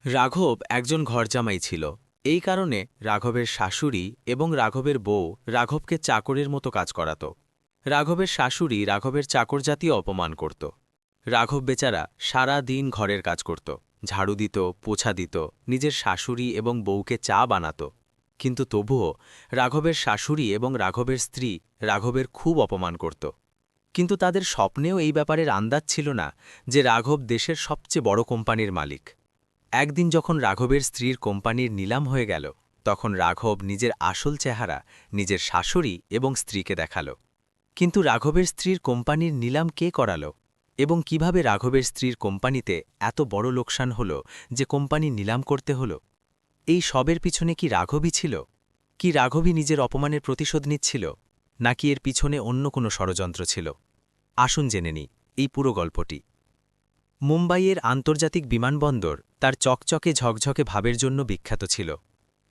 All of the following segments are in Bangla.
রাঘব একজন ঘরজামাই ছিল। এই কারণে রাঘবের শাশুড়ি এবং রাঘবের বউ রাঘবকে চাকরের মতো কাজ করাত। রাঘবের শাশুড়ি রাঘবের চাকরজাতীয় অপমান করত। রাঘব বেচারা সারা দিন ঘরের কাজ করত, ঝাড়ু দিত, পোছা দিত, নিজের শাশুড়ি এবং বউকে চা বানাত। কিন্তু তবুও রাঘবের শাশুড়ি এবং রাঘবের স্ত্রী রাঘবের খুব অপমান করত। কিন্তু তাদের স্বপ্নেও এই ব্যাপারের আন্দাজ ছিল না যে রাঘব দেশের সবচেয়ে বড় কোম্পানির মালিক। একদিন যখন রাঘবের স্ত্রীর কোম্পানির নিলাম হয়ে গেল, তখন রাঘব নিজের আসল চেহারা নিজের শাশুড়ি এবং স্ত্রীকে দেখাল। কিন্তু রাঘবের স্ত্রীর কোম্পানির নিলাম কে করাল এবং কিভাবে রাঘবের স্ত্রীর কোম্পানিতে এত বড় লোকসান হল যে কোম্পানি নিলাম করতে হল? এই সবের পিছনে কি রাঘবই ছিল? কি রাঘবই নিজের অপমানের প্রতিশোধ নিচ্ছিল, নাকি এর পিছনে অন্য কোনো ষড়যন্ত্র ছিল? আসুন জেনে নিই এই পুরো গল্পটি। মুম্বাইয়ের আন্তর্জাতিক বিমানবন্দর তার চকচকে ঝকঝকে ভাবের জন্য বিখ্যাত ছিল।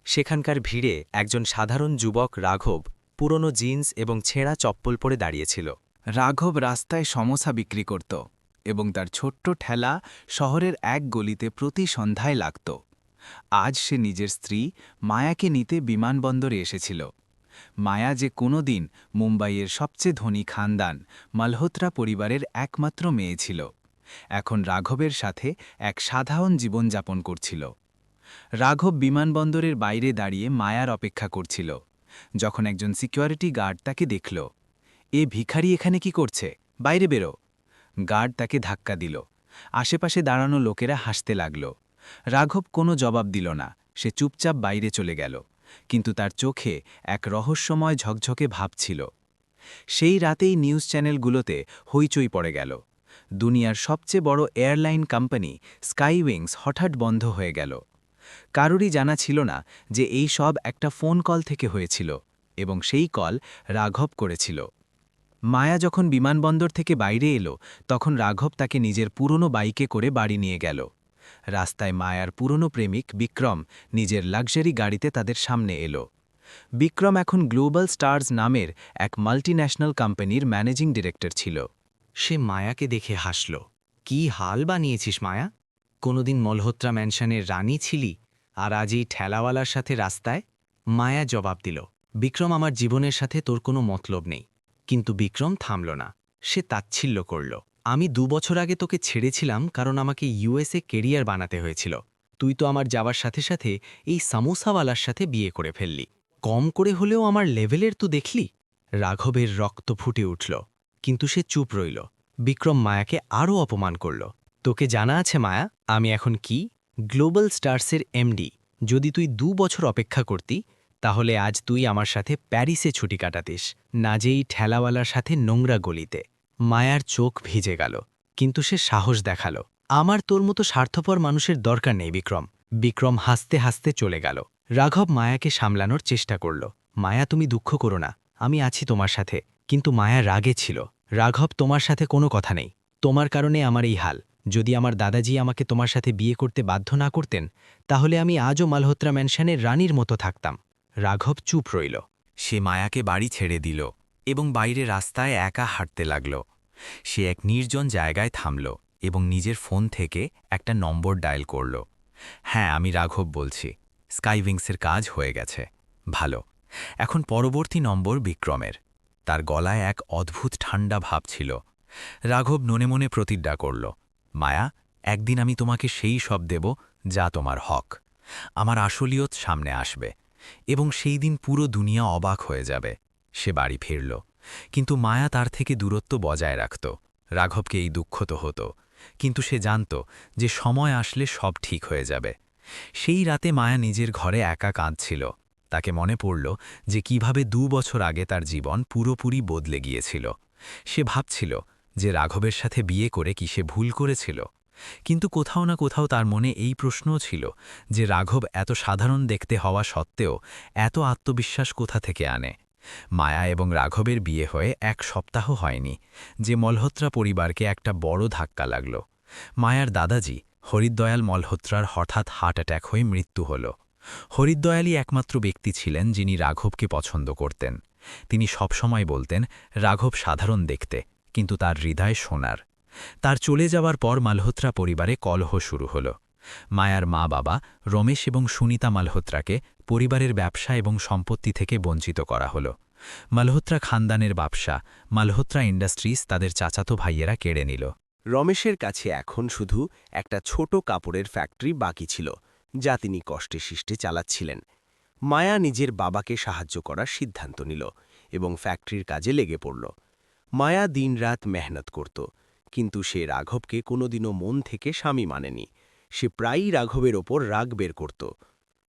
সেখানকার ভিড়ে একজন সাধারণ যুবক রাঘব পুরনো জিন্স এবং ছেঁড়া চপ্পল পরে দাঁড়িয়েছিল। রাঘব রাস্তায় সমোসা বিক্রি করত এবং তার ছোট্ট ঠেলা শহরের এক গলিতে প্রতি সন্ধ্যায় লাগত। আজ সে নিজের স্ত্রী মায়াকে নিতে বিমানবন্দরে এসেছিল। মায়া যে কোনো দিন মুম্বাইয়ের সবচেয়ে ধনী খানদান মালহোত্রা পরিবারের একমাত্র মেয়ে ছিল, এখন রাঘবের সাথে এক সাধারণ জীবনযাপন করছিল। রাঘব বিমানবন্দরের বাইরে দাঁড়িয়ে মায়ার অপেক্ষা করছিল, যখন একজন সিকিউরিটি গার্ড তাকে দেখল। এ ভিখারি এখানে কি করছে? বাইরে বেরো! গার্ড তাকে ধাক্কা দিল। আশেপাশে দাঁড়ানো লোকেরা হাসতে লাগল। রাঘব কোনো জবাব দিল না, সে চুপচাপ বাইরে চলে গেল। কিন্তু তার চোখে এক রহস্যময় ঝকঝকে ভাব ছিল। সেই রাতেই নিউজ চ্যানেলগুলোতে হইচই পড়ে গেল। দুনিয়ার সবচেয়ে বড় এয়ারলাইন কোম্পানি স্কাইউইংস হঠাৎ বন্ধ হয়ে গেল। কারোরই জানা ছিল না যে এই সব একটা ফোন কল থেকে হয়েছিল, এবং সেই কল রাঘব করেছিল। মায়া যখন বিমানবন্দর থেকে বাইরে এলো, তখন রাঘব তাকে নিজের পুরনো বাইকে করে বাড়ি নিয়ে গেল। রাস্তায় মায়ার পুরনো প্রেমিক বিক্রম নিজের লাক্সারি গাড়িতে তাদের সামনে এলো। বিক্রম এখন গ্লোবাল স্টার্স নামের এক মাল্টিন্যাশনাল কোম্পানির ম্যানেজিং ডিরেক্টর ছিল। সে মায়াকে দেখে হাসল। কি হাল বানিয়েছিস মায়া? কোনোদিন মলহোত্রা ম্যানশনের রানী ছিলি, আর আজ এই ঠেলাওয়ালার সাথে রাস্তায়? মায়া জবাব দিল, বিক্রম, আমার জীবনের সাথে তোর কোনো মতলব নেই। কিন্তু বিক্রম থামল না। সে তাচ্ছিল্য করল, আমি 2 বছর আগে তোকে ছেড়েছিলাম কারণ আমাকে ইউএসএ কেরিয়ার বানাতে হয়েছিল। তুই তো আমার যাওয়ার সাথে সাথে এই সামোসাওয়ালার সাথে বিয়ে করে ফেললি। কম করে হলেও আমার লেভেলের তুই দেখলি? রাঘবের রক্ত ফুটে উঠল, কিন্তু সে চুপ রইল। বিক্রম মায়াকে আরও অপমান করল। তোকে জানা আছে মায়া, আমি এখন কি? গ্লোবাল স্টার্সের এমডি। যদি তুই 2 বছর অপেক্ষা করতি, তাহলে আজ তুই আমার সাথে প্যারিসে ছুটি কাটাতিস, না যেই ঠেলাওয়ালার সাথে নোংরা গলিতে। মায়ার চোখ ভিজে গেল, কিন্তু সে সাহস দেখাল, আমার তোর মতো স্বার্থপর মানুষের দরকার নেই বিক্রম। বিক্রম হাসতে হাসতে চলে গেল। রাঘব মায়াকে সামলানোর চেষ্টা করল। মায়া, তুমি দুঃখ করো না, আমি আছি তোমার সাথে। কিন্তু মায়া রাগে ছিল। রাঘব, তোমার সাথে কোনো কথা নেই। তোমার কারণে আমার এই হাল। যদি আমার দাদাজি আমাকে তোমার সাথে বিয়ে করতে বাধ্য না করতেন, তাহলে আমি আজও মালহোত্রা ম্যানশনের রানীর মতো থাকতাম। রাঘব চুপ রইল। সে মায়াকে বাড়ি ছেড়ে দিল এবং বাইরে রাস্তায় একা হাঁটতে লাগল। সে এক নির্জন জায়গায় থামল এবং নিজের ফোন থেকে একটা নম্বর ডায়াল করল। হ্যাঁ, আমি রাঘব বলছি। স্কাইউইংসের কাজ হয়ে গেছে। ভালো। এখন পরবর্তী নম্বর বিক্রমের। তার গলায় এক অদ্ভুত ঠান্ডা ভাব ছিল। রাঘব মনে মনে প্রতিজ্ঞা করল, মায়া, একদিন আমি তোমাকে সেই সব দেব যা তোমার হক। আমার আসলিয়ত সামনে আসবে এবং সেই দিন পুরো দুনিয়া অবাক হয়ে যাবে। সে বাড়ি ফিরল, কিন্তু মায়া তার থেকে দূরত্ব বজায় রাখত। রাঘবকে এই দুঃখ তো হতো, কিন্তু সে জানত যে সময় আসলে সব ঠিক হয়ে যাবে। সেই রাতে মায়া নিজের ঘরে একা কাঁদছিল। তাকে মনে পড়ল যে কিভাবে 2 বছর আগে তার জীবন পুরোপুরি বদলে গিয়েছিল। সে ভাবছিল যে রাঘবের সাথে বিয়ে করে কি সে ভুল করেছিল। কিন্তু কোথাও না কোথাও তার মনে এই প্রশ্নও ছিল যে রাঘব এত সাধারণ দেখতে হওয়া সত্ত্বেও এত আত্মবিশ্বাস কোথা থেকে আনে। মায়া এবং রাঘবের বিয়ে হয়ে 1 সপ্তাহ হয়নি যে মলহোত্রা পরিবারকে একটা বড় ধাক্কা লাগল। মায়ার দাদাজি হরিদয়াল মলহোত্রার হঠাৎ হার্ট অ্যাটাক হয়ে মৃত্যু হল। হরিদয়ালই একমাত্র ব্যক্তি ছিলেন যিনি রাঘবকে পছন্দ করতেন। তিনি সবসময় বলতেন, রাঘব সাধারণ দেখতে, কিন্তু তার হৃদয় সোনার। তার চলে যাওয়ার পর মালহোত্রা পরিবারে কলহ শুরু হল। মায়ার মা বাবা রমেশ এবং সুনিতা মালহোত্রাকে পরিবারের ব্যবসা এবং সম্পত্তি থেকে বঞ্চিত করা হলো। মালহোত্রা খানদানের ব্যবসা মালহোত্রা ইন্ডাস্ট্রিজ তাদের চাচাতো ভাইয়েরা কেড়ে নিল। রমেশের কাছে এখন শুধু একটা ছোট কাপড়ের ফ্যাক্টরি বাকি ছিল, যা তিনি কষ্টে শিষ্টে চালাচ্ছিলেন। মায়া নিজের বাবাকে সাহায্য করার সিদ্ধান্ত নিল এবং ফ্যাক্টরির কাজে লেগে পড়ল। মায়া দিনরাত মেহনত করত, কিন্তু সে রাঘবকে কোনোদিনও মন থেকে স্বামী মানেনি। সে প্রায়ই রাঘবের ওপর রাগ বের করত।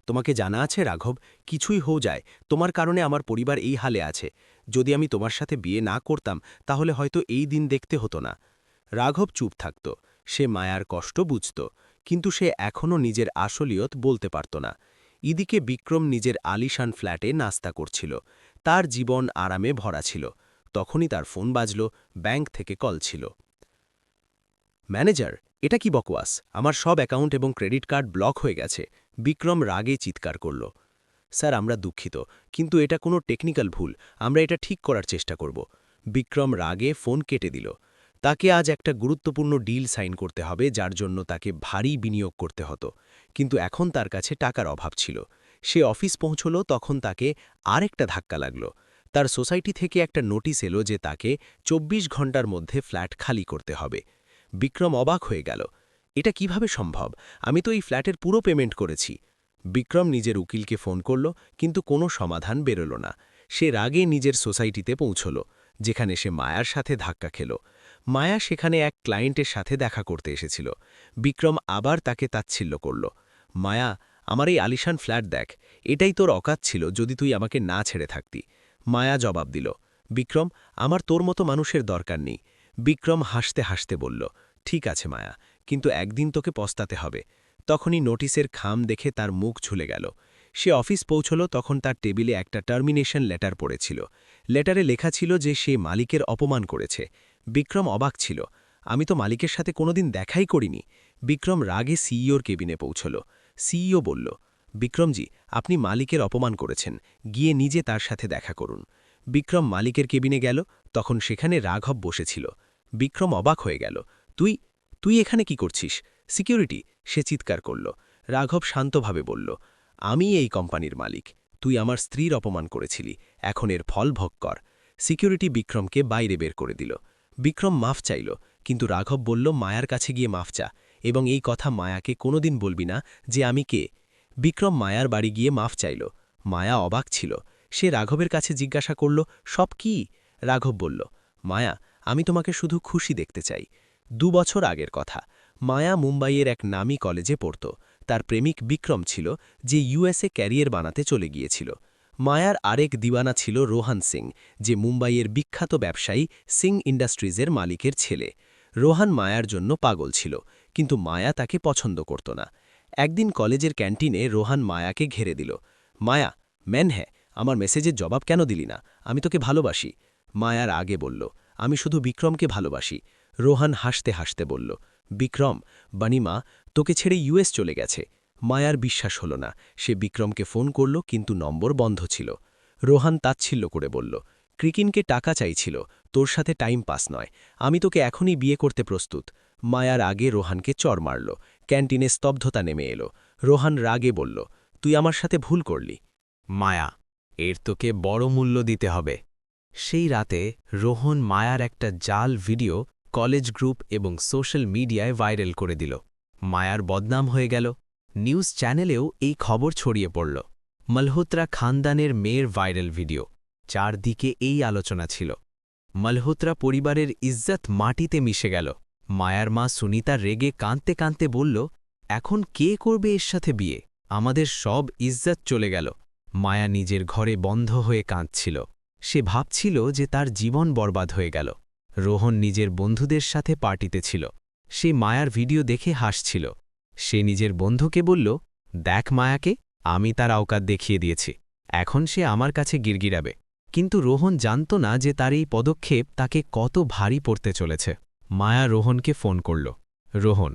তোমাকে জানা আছে রাঘব, কিছুই হো যায়, তোমার কারণে আমার পরিবার এই হালে আছে। যদি আমি তোমার সাথে বিয়ে না করতাম তাহলে হয়তো এই দিন দেখতে হতো না। রাঘব চুপ থাকত। সে মায়ার কষ্ট বুঝত, কিন্তু সে এখনও নিজের আসলিয়ত বলতে পারত না। এদিকে বিক্রম নিজের আলিশান ফ্ল্যাটে নাস্তা করছিল। তার জীবন আরামে ভরা ছিল। তখনই তার ফোন বাজল। ব্যাংক থেকে কল ছিল। ম্যানেজার, এটা কি বকওয়াস? আমার সব অ্যাকাউন্ট এবং ক্রেডিট কার্ড ব্লক হয়ে গেছে। বিক্রম রাগে চিৎকার করল। স্যার, আমরা দুঃখিত, কিন্তু এটা কোনো টেকনিক্যাল ভুল। আমরা এটা ঠিক করার চেষ্টা করব। বিক্রম রাগে ফোন কেটে দিল। তাকে আজ একটা গুরুত্বপূর্ণ ডিল সাইন করতে হবে, যার জন্য তাকে ভারী বিনিয়োগ করতে হতো। কিন্তু এখন তার কাছে টাকার অভাব ছিল। সে অফিস পৌঁছল, তখন তাকে আরেকটা ধাক্কা লাগল। তার সোসাইটি থেকে একটা নোটিশ এলো যে তাকে ২৪ ঘন্টার মধ্যে ফ্ল্যাট খালি করতে হবে। বিক্রম অবাক হয়ে গেল। এটা কিভাবে সম্ভব? আমি তো এই ফ্ল্যাটের পুরো পেমেন্ট করেছি। বিক্রম নিজের উকিলকে ফোন করল, কিন্তু কোনো সমাধান বেরোল না। সে রাগে নিজের সোসাইটিতে পৌঁছল, যেখানে সে মায়ার সাথে ধাক্কা খেল। মায়া সেখানে এক ক্লায়েন্টের সাথে দেখা করতে এসেছিল। বিক্রম আবার তাকে তাচ্ছিল্য করল। মায়া, আমার এই আলিশান ফ্ল্যাট দেখ, এটাই তোর অকাত ছিল যদি তুই আমাকে না ছেড়ে থাকতি। মায়া জবাব দিল, বিক্রম, আমার তোর মতো মানুষের দরকার নেই। বিক্রম হাসতে হাসতে বলল, ঠিক আছে মায়া, কিন্তু একদিন তোকে পস্তাতে হবে। তখনই নোটিশের খাম দেখে তার মুখ ঝুলে গেল। সে অফিস পৌঁছল, তখন তার টেবিলে একটা টার্মিনেশন লেটার পড়েছিল। লেটারে লেখা ছিল যে সে মালিকের অপমান করেছে। বিক্রম অবাক ছিল। আমি তো মালিকের সাথে কোনোদিন দেখাই করিনি। বিক্রম রাগে সিইওর কেবিনে পৌঁছল। সিইও বলল, বিক্রমজি, আপনি মালিকের অপমান করেছেন, গিয়ে নিজে তার সাথে দেখা করুন। বিক্রম মালিকের কেবিনে গেল, তখন সেখানে রাঘব বসেছিল। বিক্রম অবাক হয়ে গেল। তুই তুই এখানে কি করছিস? সিকিউরিটি, সে চিৎকার করল। রাঘব শান্তভাবে বলল, আমি এই কোম্পানির মালিক। তুই আমার স্ত্রীর অপমান করেছিলি, এখন এর ফল ভোগ কর। সিকিউরিটি বিক্রমকে বাইরে বের করে দিল। বিক্রম মাফ চাইল, কিন্তু রাঘব বলল, মায়ার কাছে গিয়ে মাফ চা, এবং এই কথা মায়াকে কোনোদিন বলবি না যে আমি কে। বিক্রম মায়ার বাড়ি গিয়ে মাফ চাইল। মায়া অবাক ছিল। সে রাঘবের কাছে জিজ্ঞাসা করল, সব কি? রাঘব বলল, মায়া, আমি তোমাকে শুধু খুশি দেখতে চাই। ২ বছর আগের কথা। মায়া মুম্বাইয়ের এক নামী কলেজে পড়ত। তার প্রেমিক বিক্রম ছিল, যে ইউএসএ ক্যারিয়ার বানাতে চলে গিয়েছিল। মায়ার আরেক দিওয়ানা ছিল রোহান সিং, যে মুম্বাইয়ের বিখ্যাত ব্যবসায়ী সিং ইন্ডাস্ট্রিজের মালিকের ছেলে। রোহান মায়ার জন্য পাগল ছিল, কিন্তু মায়া তাকে পছন্দ করত না। একদিন কলেজের ক্যান্টিনে রোহান মায়াকে ঘেরে দিল। মায়া, হ্যাঁ, আমার মেসেজের জবাব কেন দিলি না? আমি তোকে ভালোবাসি। মায়ার আগে বলল, আমি শুধু বিক্রমকে ভালোবাসি। রোহান হাসতে হাসতে বলল, বিক্রম, বানিমা তোকে ছেড়ে ইউএস চলে গেছে। মায়ার বিশ্বাস হল না। সে বিক্রমকে ফোন করল, কিন্তু নম্বর বন্ধ ছিল। রোহান তাচ্ছিল্য করে বলল, ক্রিকিনকে টাকা চাইছিল, তোর সাথে টাইম পাস নয়। আমি তোকে এখনই বিয়ে করতে প্রস্তুত। মায়ার আগে রোহানকে চড় মারল। ক্যান্টিনে স্তব্ধতা নেমে এলো। রোহান রাগে বলল, তুই আমার সাথে ভুল করলি। মায়া, এর তোকে বড় মূল্য দিতে হবে। সেই রাতে রোহন মায়ার একটা জাল ভিডিও কলেজ গ্রুপ এবং সোশ্যাল মিডিয়ায় ভাইরাল করে দিল। মায়ার বদনাম হয়ে গেল। নিউজ চ্যানেলেও এই খবর ছড়িয়ে পড়ল। মালহোত্রা খানদানের মেয়ের ভাইরাল ভিডিও। চারদিকে এই আলোচনা ছিল। মালহোত্রা পরিবারের ইজ্জত মাটিতে মিশে গেল। মায়ার মা সুনিতা রেগে কাঁদতে কাঁদতে বলল, এখন কে করবে এর সাথে বিয়ে? আমাদের সব ইজ্জত চলে গেল। মায়া নিজের ঘরে বন্ধ হয়ে কাঁদছিল। সে ভাবছিল যে তার জীবন বরবাদ হয়ে গেল। রোহন নিজের বন্ধুদের সাথে পার্টিতে ছিল। সে মায়ার ভিডিও দেখে হাসছিল। সে নিজের বন্ধুকে বলল, দেখ মায়াকে, আমি তার আওকাত দেখিয়ে দিয়েছি। এখন সে আমার কাছে গিরগিরাবে। কিন্তু রোহন জানত না যে তার এই পদক্ষেপ তাকে কত ভারী পড়তে চলেছে। মায়া রোহনকে ফোন করল। রোহন,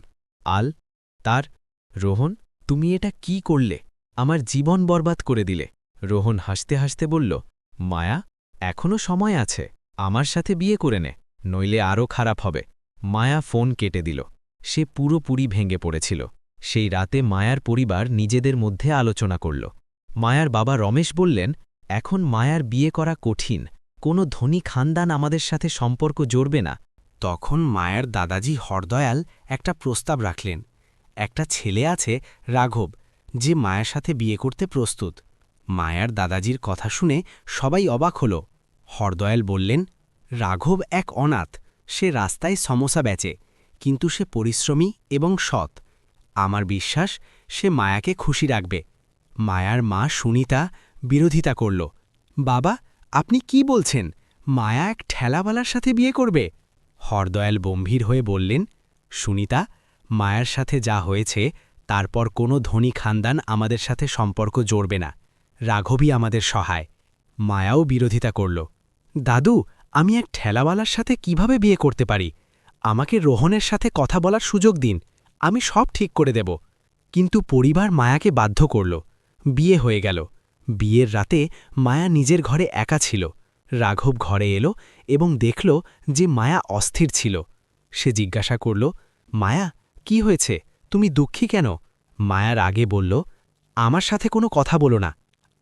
রোহন, তুমি এটা কি করলে? আমার জীবন বরবাদ করে দিলে। রোহন হাসতে হাসতে বলল, মায়া, এখনো সময় আছে, আমার সাথে বিয়ে করে নে, নইলে আরও খারাপ হবে। মায়া ফোন কেটে দিল। সে পুরোপুরি ভেঙে পড়েছিল। সেই রাতে মায়ার পরিবার নিজেদের মধ্যে আলোচনা করল। মায়ার বাবা রমেশ বললেন, এখন মায়ার বিয়ে করা কঠিন, কোনো ধনী খানদান আমাদের সাথে সম্পর্ক জড়বে না। তখন মায়ের দাদাজি হরদয়াল একটা প্রস্তাব রাখলেন। একটা ছেলে আছে রাঘব, যে মায়ের সাথে বিয়ে করতে প্রস্তুত। মায়ার দাদাজির কথা শুনে সবাই অবাক হল। হরদয়াল বললেন, রাঘব এক অনাথ, সে রাস্তায় সমোসা বেচে, কিন্তু সে পরিশ্রমী এবং সৎ। আমার বিশ্বাস সে মায়াকে খুশি রাখবে। মায়ার মা সুনিতা বিরোধিতা করল। বাবা, আপনি কি বলছেন? মায়া এক ঠেলাওয়ালার সাথে বিয়ে করবে? হরদয়াল গম্ভীর হয়ে বললেন, সুনিতা, মায়ার সাথে যা হয়েছে তারপর কোনো ধনী খানদান আমাদের সাথে সম্পর্ক জড়বে না। রাঘবই আমাদের সহায়। মায়াও বিরোধিতা করল। দাদু, আমি এক ঠেলাওয়ালার সাথে কিভাবে বিয়ে করতে পারি? আমাকে রোহনের সাথে কথা বলার সুযোগ দিন, আমি সব ঠিক করে দেব। কিন্তু পরিবার মায়াকে বাধ্য করল। বিয়ে হয়ে গেল। বিয়ের রাতে মায়া নিজের ঘরে একা ছিল। রাঘব ঘরে এলো এবং দেখল যে মায়া অস্থির ছিল। সে জিজ্ঞাসা করল, মায়া, কি হয়েছে? তুমি দুঃখী কেন? মায়ার আগে বলল, আমার সাথে কোনো কথা বলো না।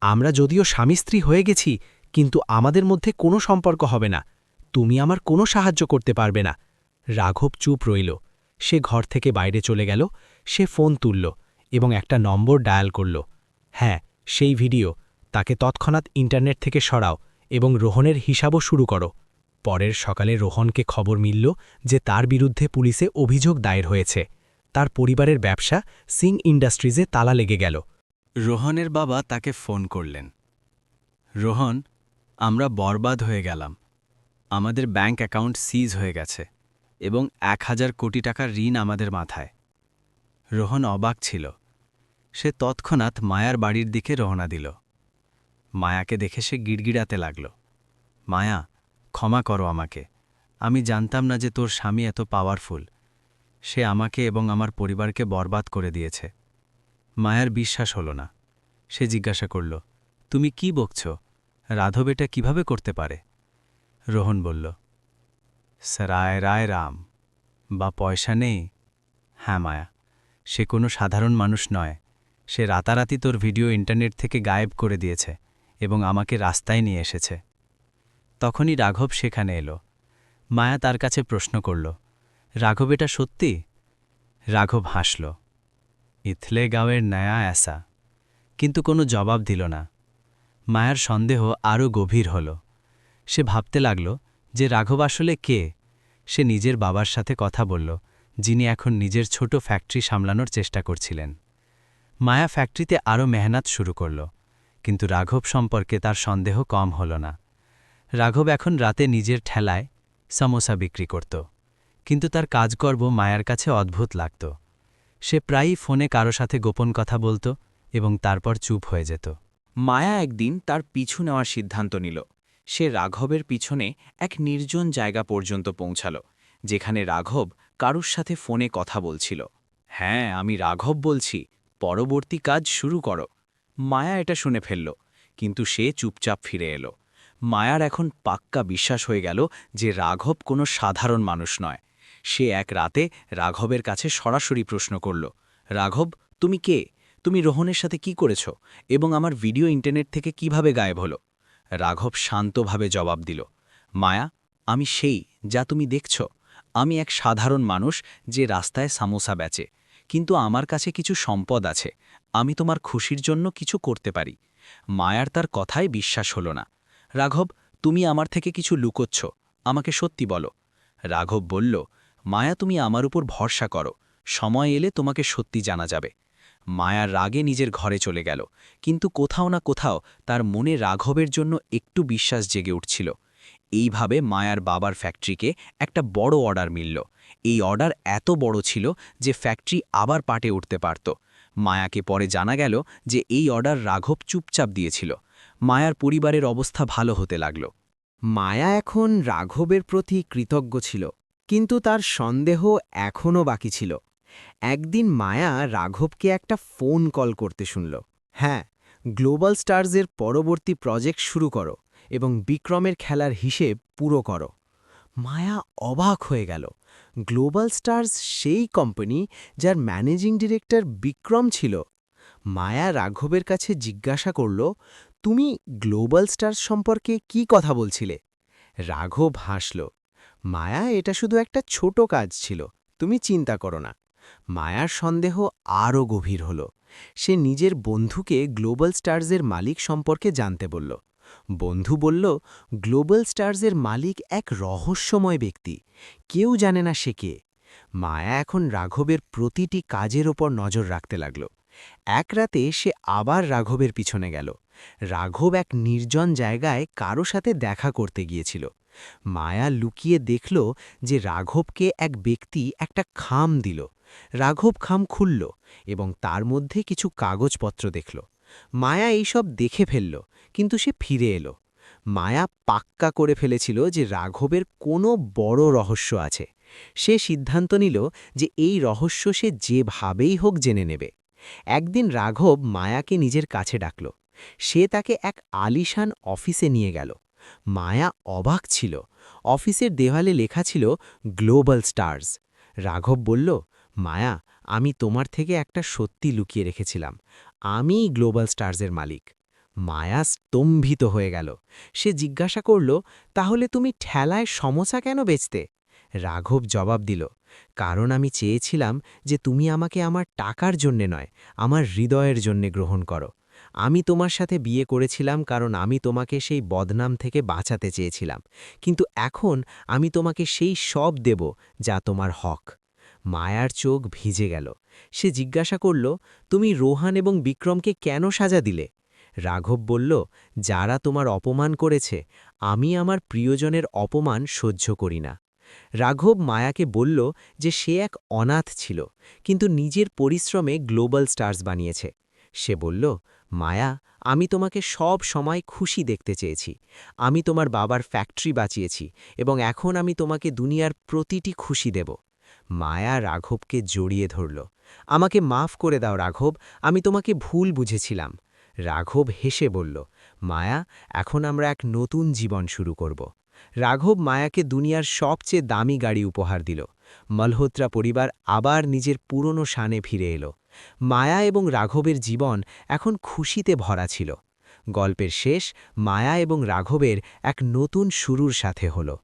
আমরা যদিও স্বামী স্ত্রী হয়ে গেছি, কিন্তু আমাদের মধ্যে কোনো সম্পর্ক হবে না। তুমি আমার কোনো সাহায্য করতে পারবে না। রাঘব চুপ রইল। সে ঘর থেকে বাইরে চলে গেল। সে ফোন তুলল এবং একটা নম্বর ডায়াল করল। হ্যাঁ, সেই ভিডিও। তাকে তৎক্ষণাৎ ইন্টারনেট থেকে সরাও এবং রোহনের হিসাবও শুরু করো। পরের সকালে রোহনকে খবর মিলল যে তার বিরুদ্ধে পুলিশে অভিযোগ দায়ের হয়েছে। তার পরিবারের ব্যবসা সিং ইন্ডাস্ট্রিজে তালা লেগে গেল। রোহনের বাবা তাকে ফোন করলেন। রোহন, আমরা বরবাদ হয়ে গেলাম। আমাদের ব্যাংক অ্যাকাউন্ট সিজ হয়ে গেছে এবং 1000 কোটি টাকার ঋণ আমাদের মাথায়। রোহন অবাক ছিল। সে তৎক্ষণাৎ মায়ার বাড়ির দিকে রওনা দিল। মায়াকে দেখে সে গিড়গিড়াতে লাগল। মায়া, ক্ষমা করো আমাকে। আমি জানতাম না যে তোর স্বামী এত পাওয়ারফুল। সে আমাকে এবং আমার পরিবারকে বরবাদ করে দিয়েছে। মায়ার বিশ্বাস হল না। সে জিজ্ঞাসা করল, তুমি কি বকছ? রাঘব এটা কিভাবে করতে পারে? রোহন বলল, সরায় রায় রাম, বা পয়সা নেই। হ্যাঁ মায়া, সে কোনো সাধারণ মানুষ নয়। সে রাতারাতি তোর ভিডিও ইন্টারনেট থেকে গায়েব করে দিয়েছে এবং আমাকে রাস্তায় নিয়ে এসেছে। তখনই রাঘব সেখানে এলো। মায়া তার কাছে প্রশ্ন করল, রাঘব এটা সত্যি? রাঘব হাসল। ইথলে গাঁওয়ের নয়া অ্যাসা, কিন্তু কোনো জবাব দিল না। মায়ার সন্দেহ আরও গভীর হল। সে ভাবতে লাগল যে রাঘব আসলে কে। সে নিজের বাবার সাথে কথা বলল, যিনি এখন নিজের ছোট ফ্যাক্টরি সামলানোর চেষ্টা করছিলেন। মায়া ফ্যাক্টরিতে আরও মেহনত শুরু করল, কিন্তু রাঘব সম্পর্কে তার সন্দেহ কম হল না। রাঘব এখন রাতে নিজের ঠেলায় সমোসা বিক্রি করত, কিন্তু তার কাজকর্ম মায়ার কাছে অদ্ভুত লাগত। সে প্রায়ই ফোনে কারো সাথে গোপন কথা বলত এবং তারপর চুপ হয়ে যেত। মায়া একদিন তার পিছু নেওয়ার সিদ্ধান্ত নিল। সে রাঘবের পিছনে এক নির্জন জায়গা পর্যন্ত পৌঁছাল, যেখানে রাঘব কারুর সাথে ফোনে কথা বলছিল। হ্যাঁ, আমি রাঘব বলছি, পরবর্তী কাজ শুরু করো। মায়া এটা শুনে ফেলল, কিন্তু সে চুপচাপ ফিরে এলো। মায়ার এখন পাক্কা বিশ্বাস হয়ে গেল যে রাঘব কোনো সাধারণ মানুষ নয়। সে এক রাতে রাঘবের কাছে সরাসরি প্রশ্ন করল, রাঘব, তুমি কে? তুমি রোহনের সাথে কি করেছ এবং আমার ভিডিও ইন্টারনেট থেকে কিভাবে গায়েব হলো? রাঘব শান্তভাবে জবাব দিল, মায়া, আমি সেই যা তুমি দেখছ। আমি এক সাধারণ মানুষ যে রাস্তায় সামোসা বেচে, কিন্তু আমার কাছে কিছু সম্পদ আছে। আমি তোমার খুশির জন্য কিছু করতে পারি। মায়ার তার কথায় বিশ্বাস হল না। রাঘব, তুমি আমার থেকে কিছু লুকোচ্ছ, আমাকে সত্যি বলো। রাঘব বলল, মায়া, তুমি আমার উপর ভরসা করো, সময় এলে তোমাকে সত্যি জানা যাবে। মায়ার রাগে নিজের ঘরে চলে গেল, কিন্তু কোথাও না কোথাও তার মনে রাঘবের জন্য একটু বিশ্বাস জেগে উঠছিল। এইভাবে মায়ার বাবার ফ্যাক্টরিকে একটা বড় অর্ডার মিলল। এই অর্ডার এত বড় ছিল যে ফ্যাক্টরি আবার পাটে উঠতে পারত। মায়াকে পরে জানা গেল যে এই অর্ডার রাঘব চুপচাপ দিয়েছিল। মায়ার পরিবারের অবস্থা ভালো হতে লাগল। মায়া এখন রাঘবের প্রতি কৃতজ্ঞ ছিল, কিন্তু তার সন্দেহ এখনও বাকি ছিল। একদিন মায়া রাঘবকে একটা ফোন কল করতে শুনল। হ্যাঁ, গ্লোবাল স্টার্সের পরবর্তী প্রজেক্ট শুরু করো এবং বিক্রমের খেলার হিসেব পুরো করো। মায়া অবাক হয়ে গেল। গ্লোবাল স্টারস সেই কোম্পানি যার ম্যানেজিং ডিরেক্টর বিক্রম ছিল। মায়া রাঘবের কাছে জিজ্ঞাসা করল, তুমি গ্লোবাল স্টারস সম্পর্কে কি কথা বলছিলে? রাঘব হাসল। মায়া, এটা শুধু একটা ছোট কাজ ছিল, তুমি চিন্তা করো না। মায়ার সন্দেহ আরও গভীর হল। সে নিজের বন্ধুকে গ্লোবাল স্টারসের মালিক সম্পর্কে জানতে বলল। বন্ধু বলল, গ্লোবাল স্টারসের মালিক এক রহস্যময় ব্যক্তি, কেউ জানে না সে কে। মায়া এখন রাঘবের প্রতিটি কাজের ওপর নজর রাখতে লাগল। এক রাতে সে আবার রাঘবের পিছনে গেল। রাঘব এক নির্জন জায়গায় কারো সাথে দেখা করতে গিয়েছিল। মায়া লুকিয়ে দেখল যে রাঘবকে এক ব্যক্তি একটা খাম দিল। রাঘব খাম খুলল এবং তার মধ্যে কিছু কাগজপত্র দেখল। মায়া এইসব দেখে ফেলল, কিন্তু সে ফিরে এলো। মায়া পাক্কা করে ফেলেছিল যে রাঘবের কোনো বড় রহস্য আছে। সে সিদ্ধান্ত নিল যে এই রহস্য সে যেভাবেই হোক জেনে নেবে। একদিন রাঘব মায়াকে নিজের কাছে ডাকল। সে তাকে এক আলিশান অফিসে নিয়ে গেল। মায়া অবাক ছিল। অফিসের দেওয়ালে লেখা ছিল গ্লোবাল স্টারস। রাঘব বলল, মায়া, আমি তোমার থেকে একটা সত্যি লুকিয়ে রেখেছিলাম। আমিই গ্লোবাল স্টারসের মালিক। মায়া স্তম্ভিত হয়ে গেল। সে জিজ্ঞাসা করল, তাহলে তুমি ঠেলায় সমোসা কেন বেচতে? রাঘব জবাব দিল, কারণ আমি চেয়েছিলাম যে তুমি আমাকে আমার টাকার জন্যে নয়, আমার হৃদয়ের জন্যে গ্রহণ করো। আমি তোমার সাথে বিয়ে করেছিলাম কারণ আমি তোমাকে সেই বদনাম থেকে বাঁচাতে চেয়েছিলাম, কিন্তু এখন আমি তোমাকে সেই সব দেব যা তোমার হক। মায়ার চোখ ভিজে গেল। সে জিজ্ঞাসা করল, তুমি রোহান এবং বিক্রমকে কেন সাজা দিলে? রাঘব বলল, যারা তোমার অপমান করেছে, আমি আমার প্রিয়জনের অপমান সহ্য করি না। রাঘব মায়াকে বলল যে সে এক অনাথ ছিল, কিন্তু নিজের পরিশ্রমে গ্লোবাল স্টারস বানিয়েছে। সে বলল, মায়া, আমি তোমাকে সব সময় খুশি দেখতে চেয়েছি। আমি তোমার বাবার ফ্যাক্টরি বাঁচিয়েছি এবং এখন আমি তোমাকে দুনিয়ার প্রতিটি খুশি দেব। মায়া রাঘবকে জড়িয়ে ধরল। আমাকে মাফ করে দাও রাঘব, আমি তোমাকে ভুল বুঝেছিলাম। রাঘব হেসে বলল, মায়া, এখন আমরা এক নতুন জীবন শুরু করব। রাঘব মায়াকে দুনিয়ার সবচেয়ে দামি গাড়ি উপহার দিল। মালহোত্রা পরিবার আবার নিজের পুরনো শানে ফিরে এলো। মায়া এবং রাঘবের জীবন এখন খুশিতে ভরা ছিল। গল্পের শেষ মায়া এবং রাঘবের এক নতুন শুরুর সাথে হলো।